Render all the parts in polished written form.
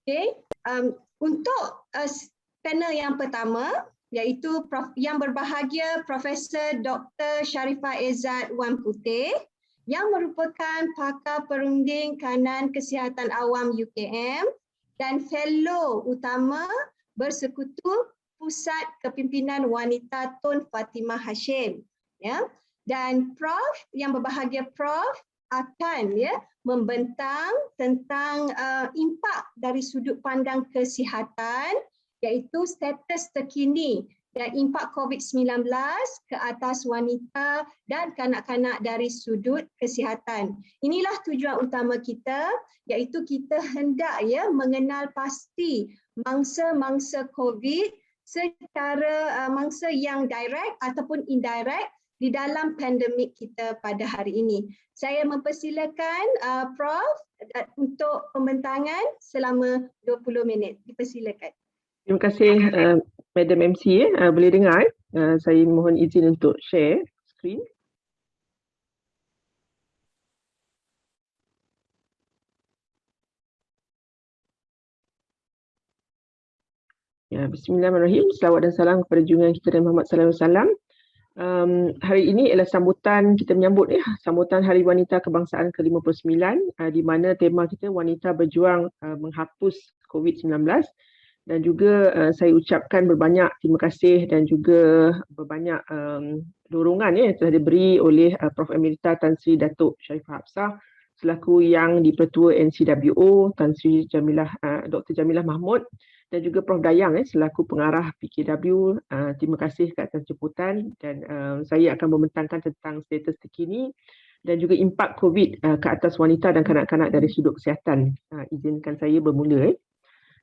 Okay. Untuk panel yang pertama, iaitu yang berbahagia Profesor Dr. Sharifah Izzat Wan Putih yang merupakan pakar perunding kanan kesihatan awam UKM dan fellow utama bersekutu Pusat Kepimpinan Wanita Tun Fatimah Hashim. Ya. Dan Prof yang berbahagia Prof akan membentang tentang impak dari sudut pandang kesihatan, iaitu status terkini dan impak COVID-19 ke atas wanita dan kanak-kanak dari sudut kesihatan. Inilah tujuan utama kita, iaitu kita hendak mengenal pasti mangsa-mangsa COVID secara mangsa yang direct ataupun indirect di dalam pandemik kita pada hari ini. Saya mempersilakan Prof untuk pembentangan selama 20 minit. Dipersilakan. Terima kasih Madam MC. Boleh dengar? Saya mohon izin untuk share screen. Ya, Bismillahirrahmanirrahim. Selawat dan salam kepada junjungan kita Muhammad sallallahu alaihi wasallam. Hari ini adalah sambutan kita menyambut sambutan Hari Wanita Kebangsaan ke-59 di mana tema kita wanita berjuang menghapus COVID-19 dan juga saya ucapkan berbanyak terima kasih dan juga berbanyak dorongan yang telah diberi oleh Prof Emerita Tan Sri Datuk Sharifah Hapsah selaku Yang di-Pertua NCWO, Tan Sri Dr. Jamilah Mahmud dan juga Prof Dayang selaku pengarah PKW. Terima kasih ke atas jemputan dan saya akan membentangkan tentang status terkini dan juga impak COVID ke atas wanita dan kanak-kanak dari sudut kesihatan. Izinkan saya bermula.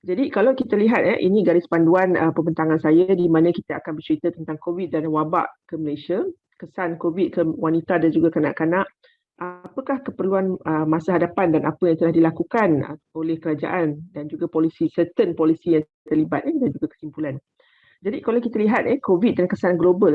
Jadi kalau kita lihat ini garis panduan pembentangan saya di mana kita akan bercerita tentang COVID dan wabak ke Malaysia, kesan COVID ke wanita dan juga kanak-kanak. Apakah keperluan masa hadapan dan apa yang telah dilakukan oleh kerajaan dan juga certain polisi yang terlibat dan juga kesimpulan. Jadi kalau kita lihat COVID dan kesan global,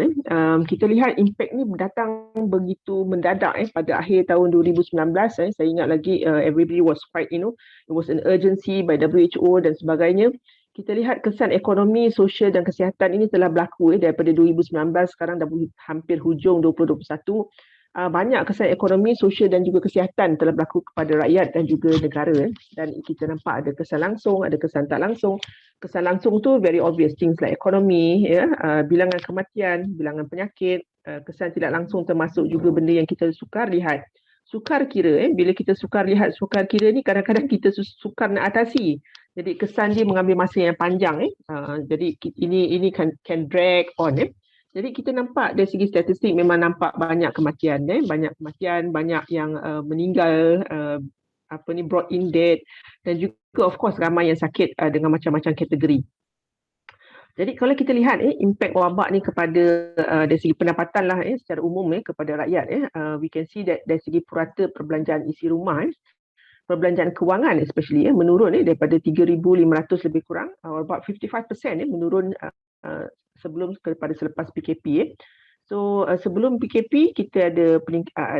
kita lihat impak ni datang begitu mendadak pada akhir tahun 2019. Saya ingat lagi everybody was quite, it was an urgency by WHO dan sebagainya. Kita lihat kesan ekonomi, sosial dan kesihatan ini telah berlaku daripada 2019 sekarang dah hampir hujung 2021. Banyak kesan ekonomi, sosial dan juga kesihatan telah berlaku kepada rakyat dan juga negara dan kita nampak ada kesan langsung, ada kesan tak langsung. Kesan langsung tu very obvious things like ekonomi, bilangan kematian, bilangan penyakit. Kesan tidak langsung termasuk juga benda yang kita sukar lihat. Sukar kira, bila kita sukar lihat sukar kira ni kadang-kadang kita sukar nak atasi. Jadi kesan dia mengambil masa yang panjang. Jadi ini can drag on. Jadi kita nampak dari segi statistik memang nampak banyak kematian, banyak yang meninggal, brought in dead dan juga of course ramai yang sakit dengan macam-macam kategori. Jadi kalau kita lihat impak wabak ni kepada dari segi pendapatan lah secara umum kepada rakyat, we can see that dari segi purata perbelanjaan isi rumah, perbelanjaan kewangan especially menurun daripada 3,500 lebih kurang, about 55% menurun sebelum kepada selepas PKP. So sebelum PKP kita ada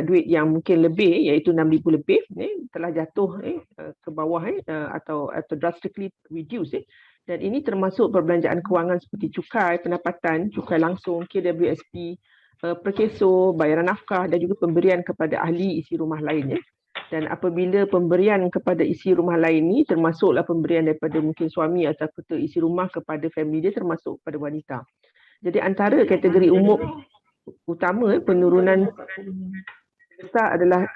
duit yang mungkin lebih iaitu 6,000 lebih telah jatuh ke bawah atau drastically reduce dan ini termasuk perbelanjaan kewangan seperti cukai pendapatan, cukai langsung, KWSP, perkeso, bayaran nafkah dan juga pemberian kepada ahli isi rumah lain. Dan apabila pemberian kepada isi rumah lain ni termasuklah pemberian daripada mungkin suami atau ketua isi rumah kepada family dia termasuk kepada wanita. Jadi antara kategori umum utama penurunan besar adalah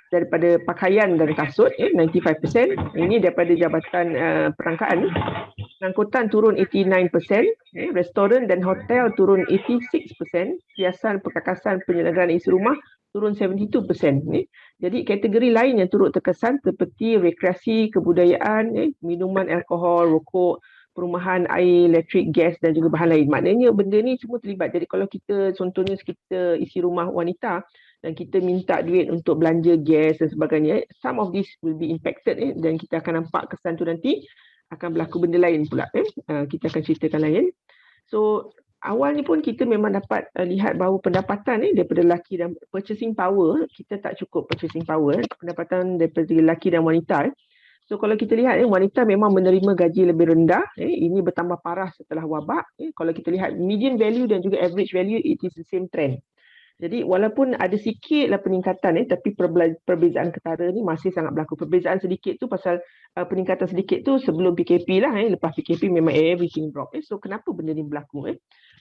daripada pakaian dan kasut 95%. Ini daripada Jabatan Perangkaan. Angkutan turun 89%, restoran dan hotel turun 86%, hiasan perkakasan penyelenggaraan isi rumah turun 72%. Jadi kategori lain yang turut terkesan seperti rekreasi, kebudayaan, minuman alkohol, rokok, perumahan, air, elektrik, gas dan juga bahan lain. Maknanya benda ni semua terlibat. Jadi kalau kita contohnya kita isi rumah wanita dan kita minta duit untuk belanja gas dan sebagainya, some of this will be impacted dan kita akan nampak kesan tu nanti akan berlaku benda lain pula. Kita akan ceritakan lain. So awal ni pun kita memang dapat lihat bahawa pendapatan daripada lelaki dan purchasing power, kita tak cukup purchasing power, pendapatan daripada lelaki dan wanita So kalau kita lihat wanita memang menerima gaji lebih rendah, ini bertambah parah setelah wabak. Kalau kita lihat median value dan juga average value, it is the same trend. Jadi walaupun ada sikitlah peningkatan tapi perbezaan ketara ni masih sangat berlaku. Perbezaan sedikit tu pasal peningkatan sedikit tu sebelum PKP lah. Lepas PKP memang everything drop. So kenapa benda ni berlaku?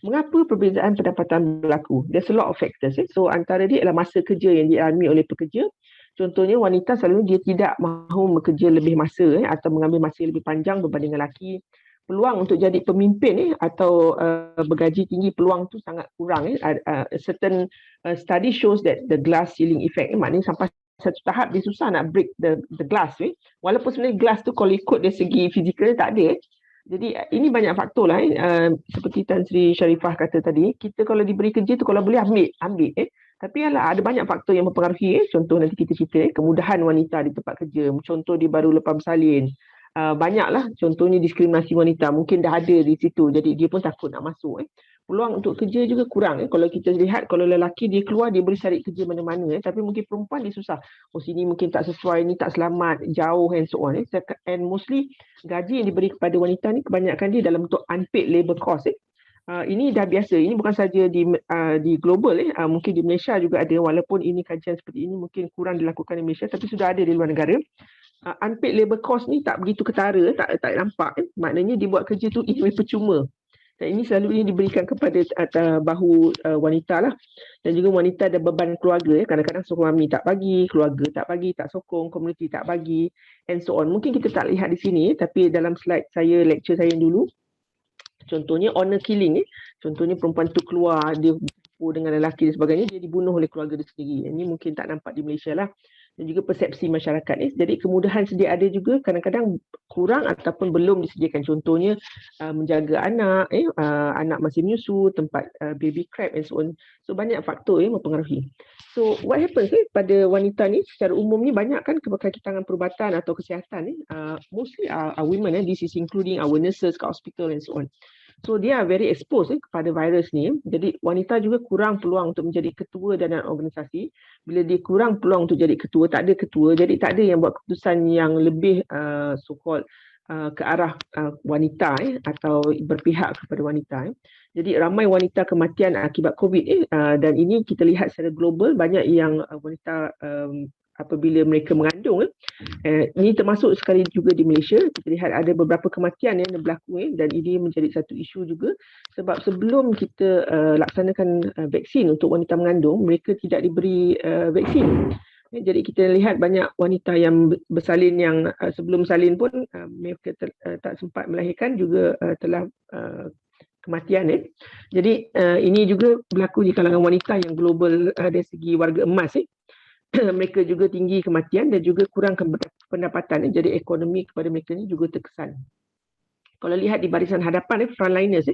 Mengapa perbezaan pendapatan berlaku? There's a lot of factors. So antara dia adalah masa kerja yang dialami oleh pekerja. Contohnya wanita selalunya dia tidak mahu bekerja lebih masa atau mengambil masa lebih panjang berbanding lelaki. Peluang untuk jadi pemimpin atau bergaji tinggi, peluang tu sangat kurang. Certain study shows that the glass ceiling effect, maknanya sampai satu tahap dia susah nak break the glass. Walaupun sebenarnya glass tu kalau ikut dari segi fizikal tak ada. Jadi ini banyak faktor lah. Seperti Tan Sri Sharifah kata tadi, kita kalau diberi kerja tu kalau boleh ambil. Tapi ada banyak faktor yang mempengaruhi. Contoh nanti kita cerita kemudahan wanita di tempat kerja. Contoh dia baru lepas bersalin. Banyaklah contohnya diskriminasi wanita mungkin dah ada di situ, jadi dia pun takut nak masuk. Peluang untuk kerja juga kurang. Kalau kita lihat, kalau lelaki dia keluar dia boleh cari kerja mana-mana, tapi mungkin perempuan dia susah. Sini mungkin tak sesuai, ni tak selamat, jauh and so on. And mostly gaji yang diberi kepada wanita ni kebanyakan dia dalam bentuk unpaid labour cost. Ini dah biasa, ini bukan saja di global, mungkin di Malaysia juga ada, walaupun ini kajian seperti ini mungkin kurang dilakukan di Malaysia, tapi sudah ada di luar negara. Unpaid labour cost ni tak begitu ketara, tak nampak. Maknanya dia buat kerja tu ini percuma. Dan ini selalunya diberikan kepada bahu wanita lah. Dan juga wanita ada beban keluarga. Kadang-kadang suami tak bagi, keluarga tak bagi, tak sokong, komuniti tak bagi, and so on. Mungkin kita tak lihat di sini, tapi dalam slide saya, lecture saya dulu, contohnya honor killing. Contohnya perempuan tu keluar, dia dengan lelaki dan sebagainya, dia dibunuh oleh keluarga dia sendiri. Ini mungkin tak nampak di Malaysia lah. Dan juga persepsi masyarakat. Jadi kemudahan sedia ada juga kadang-kadang kurang ataupun belum disediakan. Contohnya menjaga anak, anak masih menyusu, tempat baby crib and so on. So banyak faktor mempengaruhi. So what happens pada wanita ni secara umum ni banyak kan kekakitangan perubatan atau kesihatan ni. Mostly are women. This is including our nurses kat hospital and so on. So dia very exposed kepada virus ni. Jadi wanita juga kurang peluang untuk menjadi ketua dalam organisasi. Bila dia kurang peluang untuk jadi ketua, tak ada ketua, jadi tak ada yang buat keputusan yang lebih so-called ke arah wanita atau berpihak kepada wanita. Jadi ramai wanita kematian akibat COVID dan ini kita lihat secara global, banyak yang wanita apabila mereka mengandung. Ini termasuk sekali juga di Malaysia. Kita lihat ada beberapa kematian yang berlaku dan ini menjadi satu isu juga sebab sebelum kita laksanakan vaksin untuk wanita mengandung, mereka tidak diberi vaksin. Jadi kita lihat banyak wanita yang bersalin yang sebelum salin pun mereka tak sempat melahirkan juga telah kematian. Jadi ini juga berlaku di kalangan wanita yang global dari segi warga emas. Mereka juga tinggi kematian dan juga kurang pendapatan. Jadi ekonomi kepada mereka ni juga terkesan. Kalau lihat di barisan hadapan, frontliners.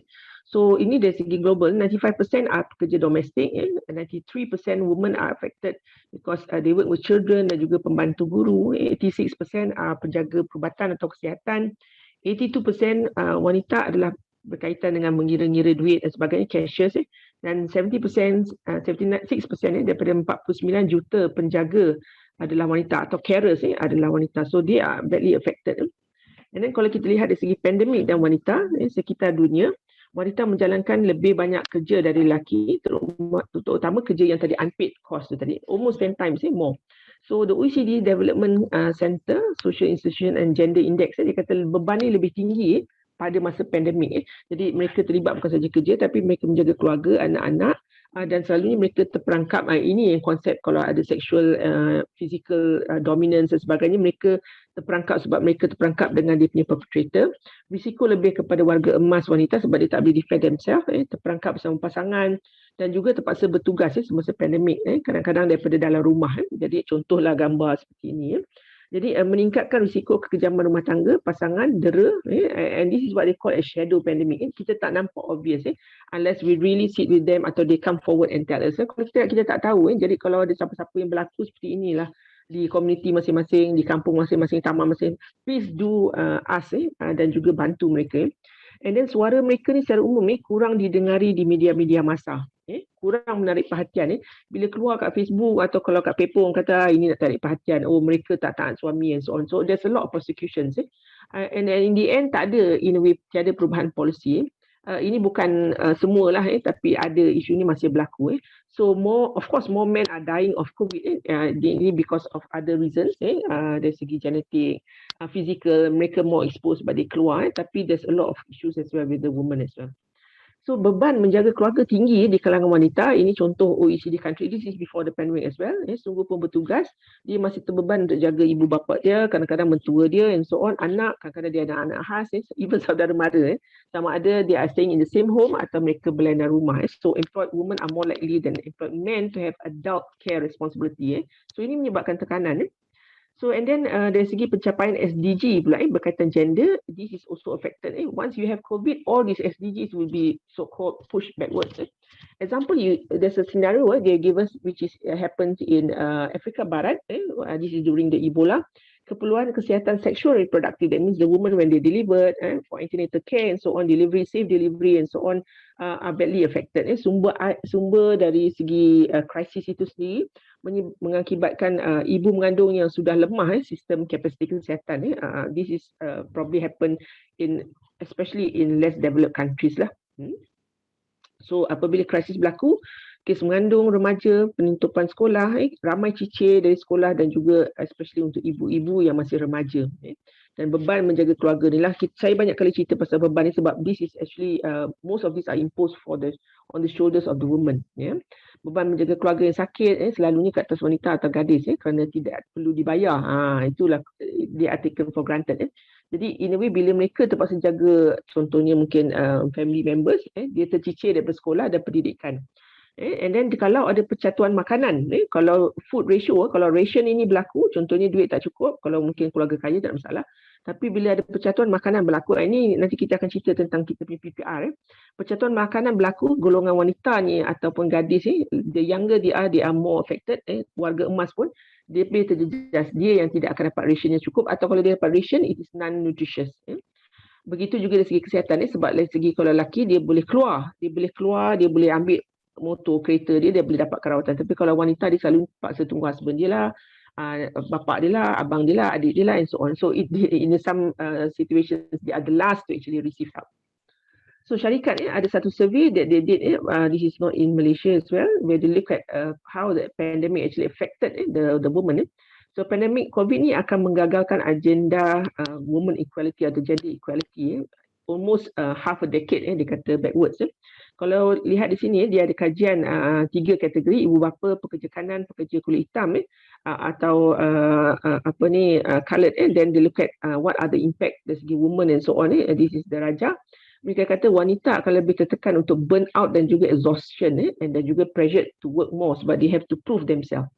So ini dari segi global, 95% are pekerja domestik, 93% women are affected because they work with children dan juga pembantu guru, 86% are penjaga perubatan atau kesihatan, 82% wanita adalah berkaitan dengan mengira-ngira duit dan sebagainya, cashiers, dan 76% daripada 49 juta penjaga adalah wanita atau carers adalah wanita. So they are badly affected. And then kalau kita lihat dari segi pandemik dan wanita sekitar dunia, wanita menjalankan lebih banyak kerja dari lelaki, terutama kerja yang tadi unpaid cost tu tadi, almost 10 times more. So the OECD Development Center, Social Institution and Gender Index, dia kata beban ni lebih tinggi pada masa pandemik. Jadi mereka terlibat bukan saja kerja tapi mereka menjaga keluarga, anak-anak dan selalunya mereka terperangkap. Ini yang konsep kalau ada sexual, physical dominance dan sebagainya, mereka terperangkap sebab mereka terperangkap dengan dia punya perpetrator. Risiko lebih kepada warga emas wanita sebab dia tak boleh defend themselves, terperangkap bersama pasangan dan juga terpaksa bertugas semasa pandemik, kadang-kadang daripada dalam rumah. Jadi contohlah gambar seperti ini. Jadi meningkatkan risiko kekejaman rumah tangga, pasangan, dera, and this is what they call a shadow pandemic. Kita tak nampak obvious unless we really sit with them atau they come forward and tell us. Kalau kita tak tahu, jadi kalau ada siapa-siapa yang berlaku seperti inilah di komuniti masing-masing, di kampung masing-masing, taman masing-masing, please do ask dan juga bantu mereka. And then suara mereka ni secara umum kurang didengari di media-media massa. kurang menarik perhatian. Bila keluar kat Facebook atau kalau kat paper orang kata ini nak tarik perhatian, oh mereka tak taat suami and so on. So there's a lot of persecutions. And then in the end tak ada, in a way, tiada perubahan polisi. Ini bukan semualah, tapi ada isu ni masih berlaku. So of course more men are dying of COVID. Ini because of other reasons. Dari segi genetik, physical, mereka more exposed but they keluar. Tapi there's a lot of issues as well with the women as well. So beban menjaga keluarga tinggi di kalangan wanita. Ini contoh OECD country. This is before the pandemic as well. Sungguh pun bertugas. Dia masih terbeban untuk jaga ibu bapa dia, kadang-kadang mentua dia and so on. Anak, kadang-kadang dia ada anak khas. Even saudara mara. Sama ada they are staying in the same home atau mereka berlainan rumah. So employed women are more likely than employed men to have adult care responsibility. So ini menyebabkan tekanan. So and then dari segi pencapaian SDG pula berkaitan gender, this is also affected. Once you have COVID, all these SDGs will be so-called pushed backwards. Example, there's a scenario they give us which is happened in Afrika Barat. This is during the Ebola. Keperluan kesihatan seksual reproductive, that means the woman when they delivered for antenatal care and so on, delivery, safe delivery and so on are badly affected. Sumber dari segi krisis itu sendiri mengakibatkan ibu mengandung yang sudah lemah sistem kapasiti kesihatan. This is probably happen especially in less developed countries lah. So apabila krisis berlaku, kes mengandung remaja, penutupan sekolah, ramai cicir dari sekolah dan juga especially untuk ibu-ibu yang masih remaja. Dan beban menjaga keluarga ni lah. Saya banyak kali cerita pasal beban ni sebab this is actually most of these are imposed on the shoulders of the woman. Beban menjaga keluarga yang sakit selalunya kat atas wanita atau gadis kerana tidak perlu dibayar. Itulah they are taken for granted. Jadi in a way bila mereka terpaksa jaga contohnya mungkin family members, dia tercicir daripada sekolah dan pendidikan. And then kalau ada percatuan makanan, kalau food ratio, kalau ration ini berlaku, contohnya duit tak cukup, kalau mungkin keluarga kaya tak ada masalah. Tapi bila ada percatuan makanan berlaku, ini nanti kita akan cerita tentang kita punya PPR. Percatuan makanan berlaku, golongan wanita ni ataupun gadis the younger they are more affected. Warga emas pun dia boleh terjejas, dia yang tidak akan dapat ration yang cukup, atau kalau dia dapat ration, it is non-nutritious. Begitu juga dari segi kesihatan sebab dari segi kalau lelaki dia boleh keluar, dia boleh ambil motor, kereta dia boleh dapat rawatan. Tapi kalau wanita dia selalu paksa tunggu husband dia lah, bapak dia lah, abang dia lah, adik dia lah and so on. So in some situations they are the last to actually receive help. So syarikat ada satu survey that they did, this is not in Malaysia as well, where they look at how the pandemic actually affected the woman. So pandemic COVID ni akan menggagalkan agenda woman equality atau gender equality almost half a decade dia kata backwards. Kalau lihat di sini dia ada kajian 3 kategori, ibu bapa, pekerja kanan, pekerja kulit hitam atau coloured, then they look at what are the impact dari segi woman and so on. This is darajah. Mereka kata wanita akan lebih tertekan untuk burn out dan juga exhaustion and then juga pressured to work more sebab they have to prove themselves.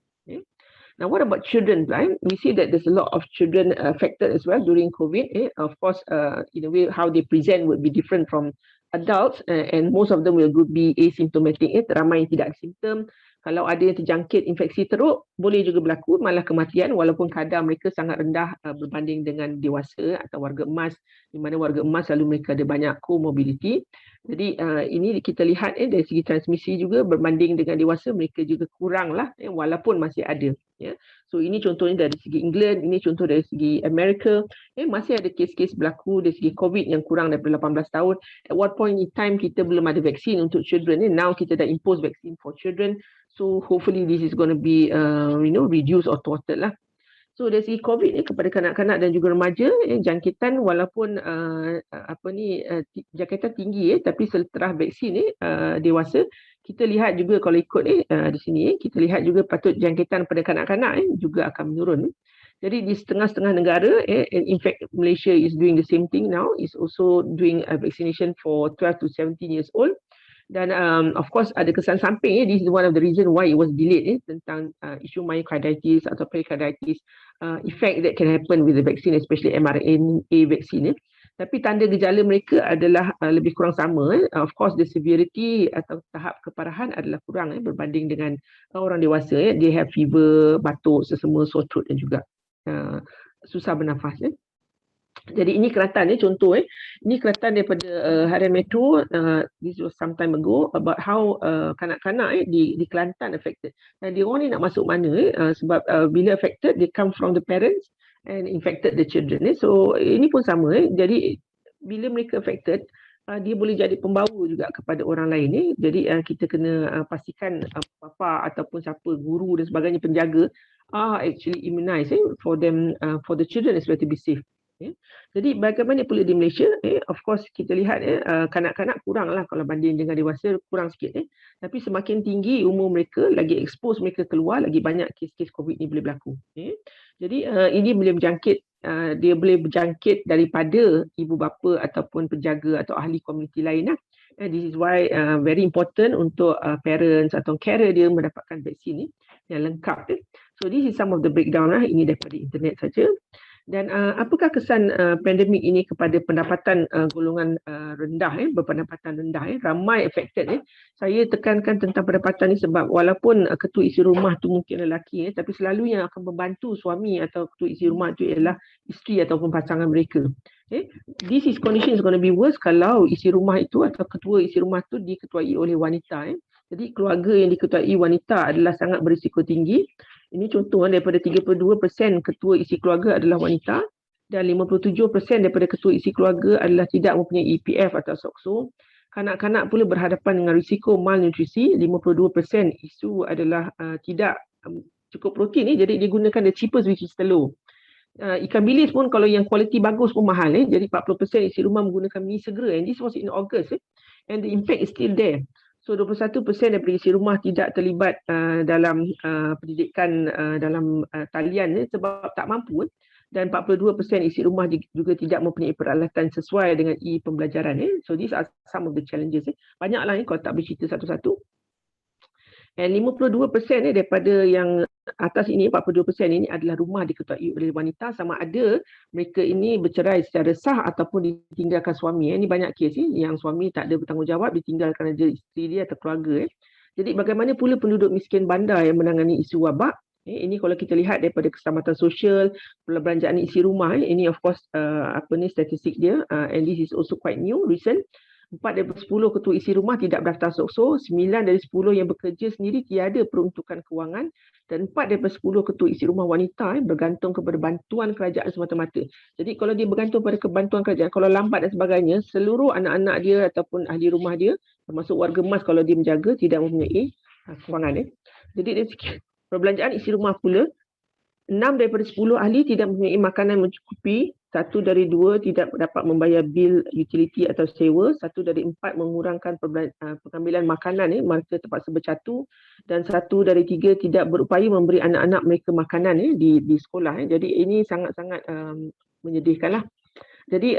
Now, what about children? Right? We see that there's a lot of children affected as well during COVID. Of course, in a way, how they present would be different from adults, and most of them will be asymptomatic. Ramai yang tidak ada simptom. Kalau ada yang terjangkit infeksi teruk, boleh juga berlaku malah kematian walaupun kadar mereka sangat rendah berbanding dengan dewasa atau warga emas, di mana warga emas selalu mereka ada banyak comorbidity. Jadi ini kita lihat dari segi transmisi juga berbanding dengan dewasa mereka juga kurang lah walaupun masih ada. So ini contohnya dari segi England, ini contoh dari segi Amerika. Masih ada kes-kes berlaku dari segi COVID yang kurang daripada 18 tahun. At one point in time kita belum ada vaksin untuk children. Now kita dah impose vaksin for children. So hopefully this is going to be reduced or thwarted lah. So dari segi COVID kepada kanak-kanak dan juga remaja, jangkitan walaupun jangkitan tinggi tapi setelah vaksin dewasa, kita lihat juga kalau ikut di sini kita lihat juga patut jangkitan pada kanak-kanak juga akan menurun. Jadi di setengah-setengah negara, in fact Malaysia is doing the same thing now, is also doing a vaccination for 12 to 17 years old. Dan of course ada kesan samping, this is one of the reason why it was delayed tentang isu myocarditis atau pericarditis, effect that can happen with the vaccine, especially mRNA vaccine. Tapi tanda gejala mereka adalah lebih kurang sama. Of course the severity atau tahap keparahan adalah kurang berbanding dengan orang dewasa. They have fever, batuk, sesama, sore throat dan juga susah bernafas. Jadi ini keratan contoh ini keratan daripada Harian Metro, this was some time ago, about how kanak-kanak di Kelantan affected. Dan dia orang ni nak masuk mana sebab bila affected, they come from the parents and infected the children. So ini pun sama. Jadi bila mereka affected, dia boleh jadi pembawa juga kepada orang lain. Jadi kita kena pastikan bapa ataupun siapa, guru dan sebagainya, penjaga are actually immunized for them, for the children as well to be safe. Jadi bagaimana pula di Malaysia, of course kita lihat kanak-kanak kurang lah kalau banding dengan dewasa, kurang sikit. Tapi semakin tinggi umur mereka, lagi expose mereka keluar, lagi banyak kes-kes COVID ni boleh berlaku. Jadi ini boleh berjangkit, dia boleh berjangkit daripada ibu bapa ataupun penjaga atau ahli komuniti lain. This is why very important untuk parents atau carer dia mendapatkan vaksin ni yang lengkap. So this is some of the breakdown ini daripada internet saja. Dan apakah kesan pandemik ini kepada pendapatan golongan rendah, berpendapatan rendah, ramai affected. Saya tekankan tentang pendapatan ni sebab walaupun ketua isi rumah tu mungkin lelaki, tapi selalu yang akan membantu suami atau ketua isi rumah tu ialah isteri ataupun pasangan mereka. This is condition is going to be worse kalau isi rumah itu atau ketua isi rumah tu diketuai oleh wanita. Jadi keluarga yang diketuai wanita adalah sangat berisiko tinggi. Ini contoh daripada 32% ketua isi keluarga adalah wanita dan 57% daripada ketua isi keluarga adalah tidak mempunyai EPF atau SOCSO. Kanak-kanak pula berhadapan dengan risiko malnutrisi. 52% isu adalah tidak cukup protein, jadi digunakan the cheapest, which is telur. Ikan bilis pun kalau yang kualiti bagus pun mahal. Jadi 40% isi rumah menggunakan mie segera, and this was in August, and the impact is still there. So 21% daripada isi rumah tidak terlibat dalam pendidikan dalam talian sebab tak mampu, dan 42% isi rumah juga tidak mempunyai peralatan sesuai dengan e-pembelajaran. So these are some of the challenges. Banyaklah kalau tak bercerita satu-satu. Dan 52% daripada yang atas ini, 42% ini adalah rumah diketuai oleh wanita, sama ada mereka ini bercerai secara sah ataupun ditinggalkan suami. Ini banyak kes yang suami tak ada bertanggungjawab, ditinggalkan aja isteri dia atau keluarga. Jadi bagaimana pula penduduk miskin bandar yang menangani isu wabak? Ini kalau kita lihat daripada keselamatan sosial, perbelanjaan isi rumah, ini of course statistik dia, and this is also quite new, recent. 4 daripada 10 ketua isi rumah tidak berdaftar SOCSO, 9 dari 10 yang bekerja sendiri tiada peruntukan kewangan, dan 4 daripada 10 ketua isi rumah wanita bergantung kepada bantuan kerajaan semata-mata. Jadi kalau dia bergantung pada bantuan kerajaan, kalau lambat dan sebagainya, seluruh anak-anak dia ataupun ahli rumah dia, termasuk warga emas kalau dia menjaga, tidak mempunyai kewangan. Jadi dari segi perbelanjaan isi rumah pula, 6 daripada 10 ahli tidak mempunyai makanan mencukupi, 1 dari 2 tidak dapat membayar bil utiliti atau sewa, 1 dari 4 mengurangkan pengambilan makanan, mereka terpaksa bercatu, dan 1 dari 3 tidak berupaya memberi anak-anak mereka makanan di sekolah. Jadi ini sangat-sangat menyedihkanlah. Jadi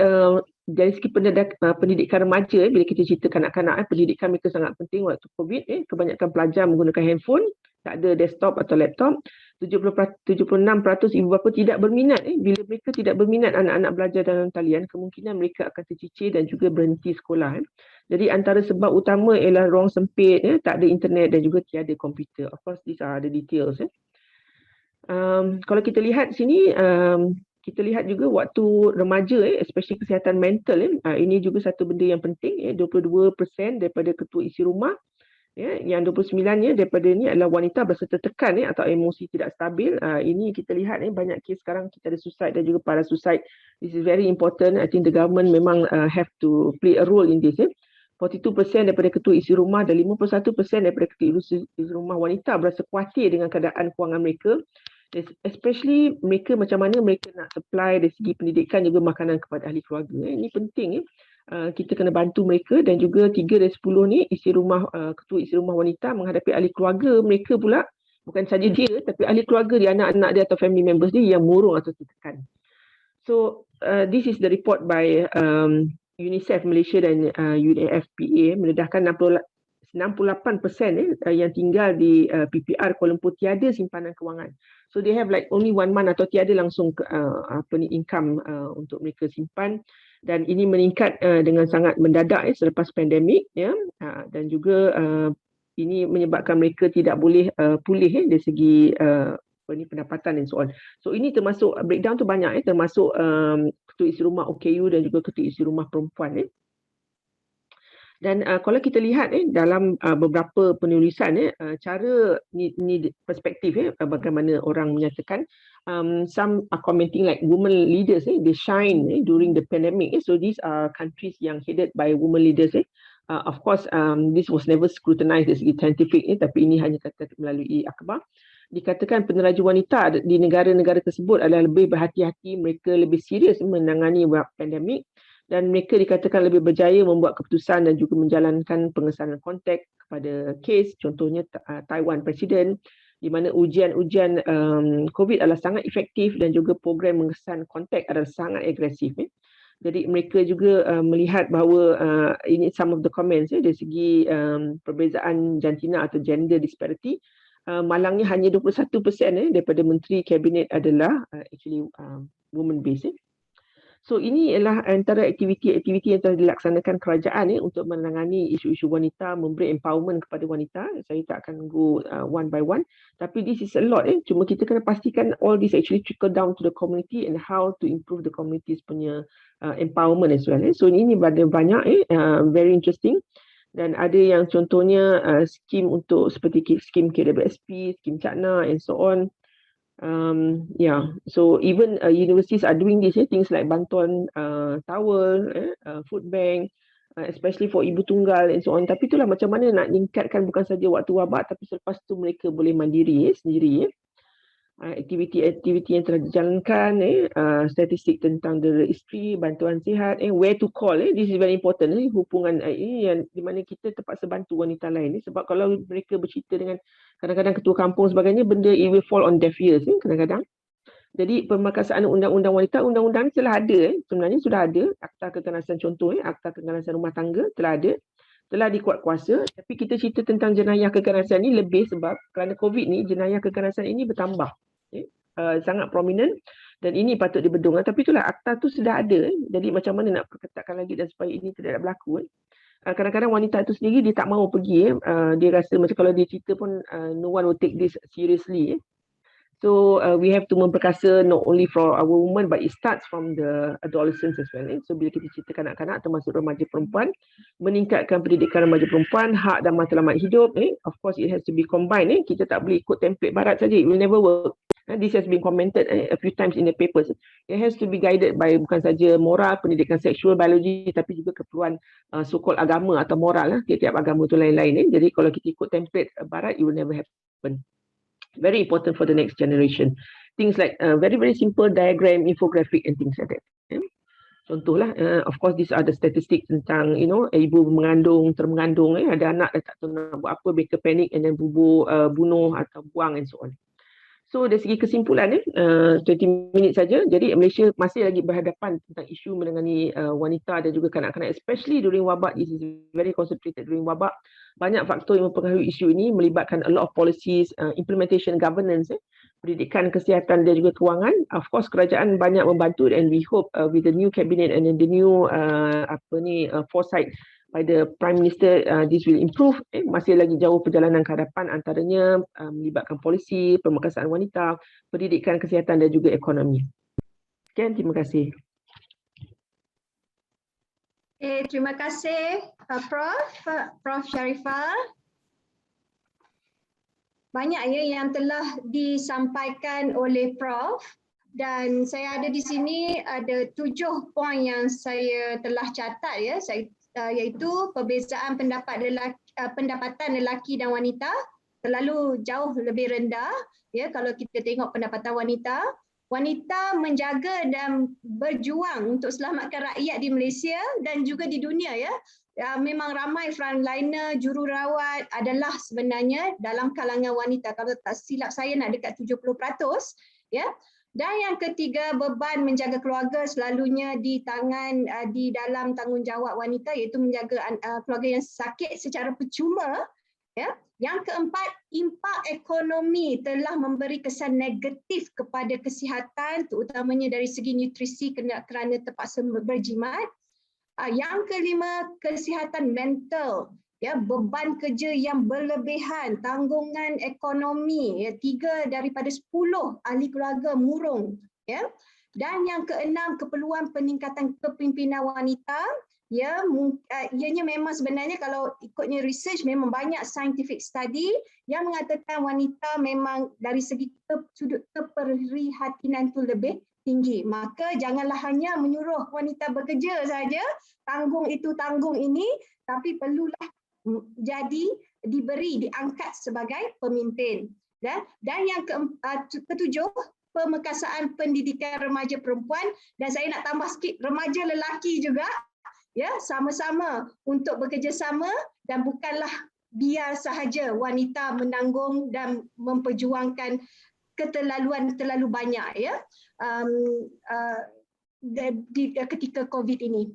dari segi pendidikan remaja, bila kita cerita kanak-kanak, pendidikan mereka sangat penting waktu COVID. Kebanyakan pelajar menggunakan handphone, tak ada desktop atau laptop. 76% ibu bapa tidak berminat. Bila mereka tidak berminat anak-anak belajar dalam talian, kemungkinan mereka akan tercicir dan juga berhenti sekolah. Jadi antara sebab utama ialah ruang sempit, tak ada internet dan juga tiada komputer. Of course, these are the details. Kalau kita lihat sini, kita lihat juga waktu remaja, especially kesihatan mental, ini juga satu benda yang penting. 22% daripada ketua isi rumah, yang 29-nya daripada ni adalah wanita berasa tertekan atau emosi tidak stabil. Ini kita lihat banyak kes sekarang kita ada suicide dan juga para suicide. This is very important. I think the government memang have to play a role in this. 42% daripada ketua isi rumah dan 51% daripada ketua isi rumah wanita berasa khawatir dengan keadaan kewangan mereka. Especially mereka macam mana mereka nak supply dari segi pendidikan juga makanan kepada ahli keluarga. Ini penting. Kita kena bantu mereka, dan juga 3 dari 10 ni ketua isi rumah wanita menghadapi ahli keluarga mereka pula, bukan saja dia tapi ahli keluarga dia, anak-anak dia atau family members dia yang murung atau tertekan. So this is the report by UNICEF Malaysia dan UNFPA mendedahkan 68% yang tinggal di PPR Kuala Lumpur tiada simpanan kewangan. So they have like only 1 month atau tiada langsung income untuk mereka simpan. Dan ini meningkat dengan sangat mendadak selepas pandemik, dan juga ini menyebabkan mereka tidak boleh pulih dari segi pendapatan dan so on. So ini termasuk breakdown tu banyak termasuk ketua isi rumah OKU dan juga ketua isi rumah perempuan. Dan kalau kita lihat dalam beberapa penulisan cara ni perspektif bagaimana orang menyatakan some are commenting like women leaders they shine during the pandemic. So these are countries yang headed by women leaders. Of course this was never scrutinized dari segi scientific tapi ini hanya kata melalui akhbar. Dikatakan peneraju wanita di negara-negara tersebut adalah lebih berhati-hati, mereka lebih serius menangani pandemik. Dan mereka dikatakan lebih berjaya membuat keputusan dan juga menjalankan pengesanan kontak kepada kes, contohnya Taiwan Presiden, di mana ujian-ujian COVID adalah sangat efektif dan juga program mengesan kontak adalah sangat agresif. Jadi mereka juga melihat bahawa ini some of the comments dari segi perbezaan jantina atau gender disparity, malangnya hanya 21% daripada menteri kabinet adalah actually woman based. So ini adalah antara aktiviti-aktiviti yang telah dilaksanakan kerajaan untuk menangani isu-isu wanita, memberi empowerment kepada wanita. Saya tak akan go one by one. Tapi this is a lot. Cuma kita kena pastikan all this actually trickle down to the community and how to improve the community's punya empowerment as well. So ini banyak very interesting. Dan ada yang contohnya skim untuk seperti skim KWSP, skim Cakna and so on. So even universities are doing this, things like bantuan towel, food bank, especially for ibu tunggal and so on. Tapi itulah macam mana nak meningkatkan bukan saja waktu wabak, tapi selepas tu mereka boleh mandiri sendiri. Aktiviti-aktiviti yang telah dijalankan, statistik tentang dera isteri, bantuan sihat, where to call, this is very important, hubungan ini yang di mana kita terpaksa bantu wanita lain, sebab kalau mereka bercerita dengan kadang-kadang ketua kampung sebagainya, benda it will fall on deaf ears kadang-kadang. Jadi pemerkasaan undang-undang wanita, undang-undang telah ada, sebenarnya sudah ada, akta kekerasan contoh, akta kekerasan rumah tangga telah ada, telah dikuat kuasa, tapi kita cerita tentang jenayah kekerasan ni lebih sebab kerana COVID ni, jenayah kekerasan ini bertambah. Sangat prominent dan ini patut dibedung. Tapi itulah akta tu sudah ada. Jadi macam mana nak perketatkan lagi dan supaya ini tidak berlaku. Kadang-kadang wanita itu sendiri dia tak mahu pergi. Dia rasa macam kalau dia cerita pun no one will take this seriously. So we have to memperkasa not only for our women but it starts from the adolescents as well. So bila kita cerita kanak-kanak termasuk remaja perempuan, meningkatkan pendidikan remaja perempuan, hak dan matlamat hidup, of course it has to be combined. Kita tak boleh ikut template barat saja, it will never work. This has been commented a few times in the papers. It has to be guided by bukan saja moral, pendidikan seksual, biologi, tapi juga keperluan so-called agama atau moral. Tiap-tiap agama tu lain-lain. Jadi kalau kita ikut template barat, it will never happen. Very important for the next generation. Things like very, very simple diagram, infographic and things like that. Contohlah, of course these are the statistics tentang, ibu mengandung, termengandung, ada anak dah tak tahu nak buat apa, mereka panik and then bunuh atau buang and so on. So dari segi kesimpulan 20 minit saja. Jadi Malaysia masih lagi berhadapan tentang isu menangani wanita dan juga kanak-kanak, especially during wabak. This is very concentrated during wabak. Banyak faktor yang mempengaruhi isu ini, melibatkan a lot of policies, implementation, governance, pendidikan, kesihatan dan juga kewangan. Of course kerajaan banyak membantu and we hope with the new cabinet and the new foresight by the Prime Minister, this will improve. Masih lagi jauh perjalanan ke hadapan, antaranya melibatkan polisi, pemerkasaan wanita, pendidikan, kesihatan dan juga ekonomi. Sekian, terima kasih. Terima kasih Prof Sharifah. Banyak yang telah disampaikan oleh Prof. Dan saya ada di sini ada 7 poin yang saya telah catat iaitu perbezaan pendapatan lelaki dan wanita terlalu jauh lebih rendah kalau kita tengok pendapatan wanita. Wanita menjaga dan berjuang untuk selamatkan rakyat di Malaysia dan juga di dunia memang ramai frontliner, jururawat adalah sebenarnya dalam kalangan wanita. Kalau tak silap saya nak dekat 70%. Dan yang ketiga, beban menjaga keluarga selalunya di dalam tanggungjawab wanita, iaitu menjaga keluarga yang sakit secara percuma. Yang keempat, impak ekonomi telah memberi kesan negatif kepada kesihatan, terutamanya dari segi nutrisi kerana terpaksa berjimat. Yang kelima, kesihatan mental ya, beban kerja yang berlebihan, tanggungan ekonomi, ya, 3 daripada 10 ahli keluarga murung, ya. Dan yang keenam, keperluan peningkatan kepimpinan wanita. Ya, ianya memang sebenarnya kalau ikutnya research memang banyak scientific study yang mengatakan wanita memang dari segi sudut keprihatinan itu lebih tinggi. Maka janganlah hanya menyuruh wanita bekerja saja, tanggung itu tanggung ini, tapi perlulah diangkat sebagai pemimpin. Dan yang ketujuh, pemekasaan pendidikan remaja perempuan, dan saya nak tambah sikit remaja lelaki juga, ya, sama-sama untuk bekerjasama dan bukanlah biar sahaja wanita menanggung dan memperjuangkan terlalu banyak, ya, ketika COVID ini.